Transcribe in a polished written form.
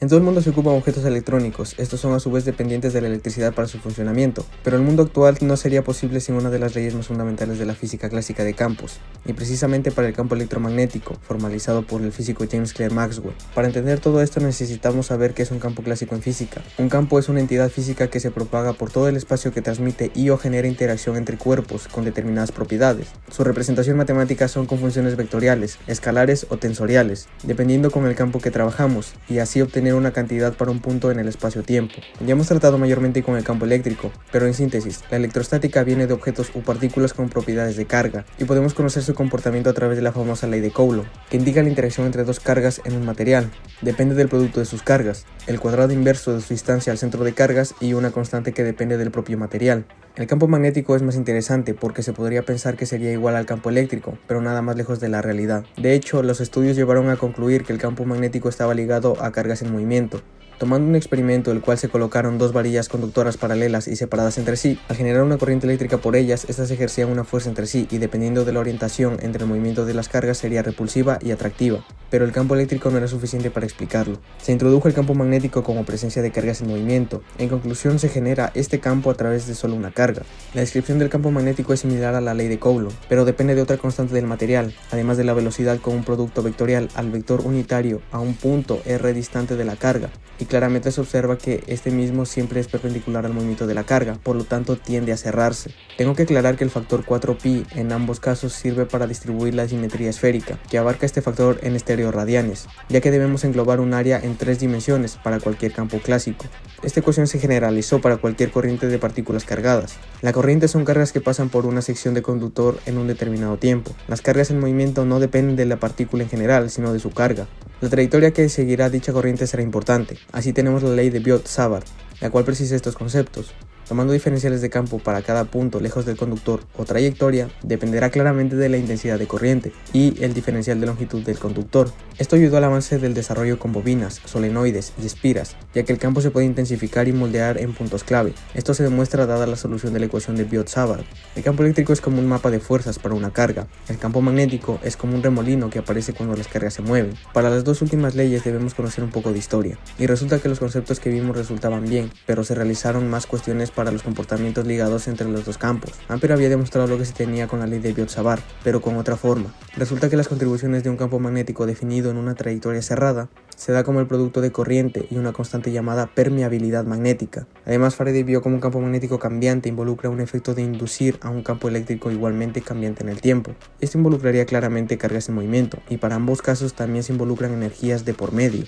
En todo el mundo se ocupan objetos electrónicos, estos son a su vez dependientes de la electricidad para su funcionamiento, pero el mundo actual no sería posible sin una de las leyes más fundamentales de la física clásica de campos, y precisamente para el campo electromagnético, formalizado por el físico James Clerk Maxwell. Para entender todo esto necesitamos saber qué es un campo clásico en física. Un campo es una entidad física que se propaga por todo el espacio que transmite y o genera interacción entre cuerpos con determinadas propiedades. Su representación matemática son con funciones vectoriales, escalares o tensoriales, dependiendo con el campo que trabajamos, y así obtener una cantidad para un punto en el espacio-tiempo. Ya hemos tratado mayormente con el campo eléctrico, pero en síntesis, la electrostática viene de objetos u partículas con propiedades de carga, y podemos conocer su comportamiento a través de la famosa ley de Coulomb, que indica la interacción entre dos cargas en un material. Depende del producto de sus cargas, el cuadrado inverso de su distancia al centro de cargas y una constante que depende del propio material. El campo magnético es más interesante porque se podría pensar que sería igual al campo eléctrico, pero nada más lejos de la realidad. De hecho, los estudios llevaron a concluir que el campo magnético estaba ligado a cargas en movimiento. Tomando un experimento en el cual se colocaron dos varillas conductoras paralelas y separadas entre sí, al generar una corriente eléctrica por ellas, estas ejercían una fuerza entre sí y dependiendo de la orientación entre el movimiento de las cargas sería repulsiva y atractiva, pero el campo eléctrico no era suficiente para explicarlo. Se introdujo el campo magnético como presencia de cargas en movimiento. En conclusión, se genera este campo a través de solo una carga. La descripción del campo magnético es similar a la ley de Coulomb, pero depende de otra constante del material, además de la velocidad con un producto vectorial al vector unitario a un punto r distante de la carga. Y claramente se observa que este mismo siempre es perpendicular al movimiento de la carga, por lo tanto tiende a cerrarse. Tengo que aclarar que el factor 4pi en ambos casos sirve para distribuir la simetría esférica, que abarca este factor en estereoradianes, ya que debemos englobar un área en 3 dimensiones para cualquier campo clásico. Esta ecuación se generalizó para cualquier corriente de partículas cargadas. La corriente son cargas que pasan por una sección de conductor en un determinado tiempo. Las cargas en movimiento no dependen de la partícula en general, sino de su carga. La trayectoria que seguirá dicha corriente será importante. Así tenemos la ley de Biot-Savart, la cual precisa estos conceptos. Tomando diferenciales de campo para cada punto lejos del conductor o trayectoria, dependerá claramente de la intensidad de corriente y el diferencial de longitud del conductor. Esto ayudó al avance del desarrollo con bobinas, solenoides y espiras, ya que el campo se puede intensificar y moldear en puntos clave. Esto se demuestra dada la solución de la ecuación de Biot-Savart. El campo eléctrico es como un mapa de fuerzas para una carga. El campo magnético es como un remolino que aparece cuando las cargas se mueven. Para las dos últimas leyes debemos conocer un poco de historia, y resulta que los conceptos que vimos resultaban bien, pero se realizaron más cuestiones para los comportamientos ligados entre los dos campos. Ampere había demostrado lo que se tenía con la ley de Biot-Savart, pero con otra forma. Resulta que las contribuciones de un campo magnético definido en una trayectoria cerrada se da como el producto de corriente y una constante llamada permeabilidad magnética. Además, Faraday vio como un campo magnético cambiante involucra un efecto de inducir a un campo eléctrico igualmente cambiante en el tiempo. Esto involucraría claramente cargas en movimiento, y para ambos casos también se involucran energías de por medio.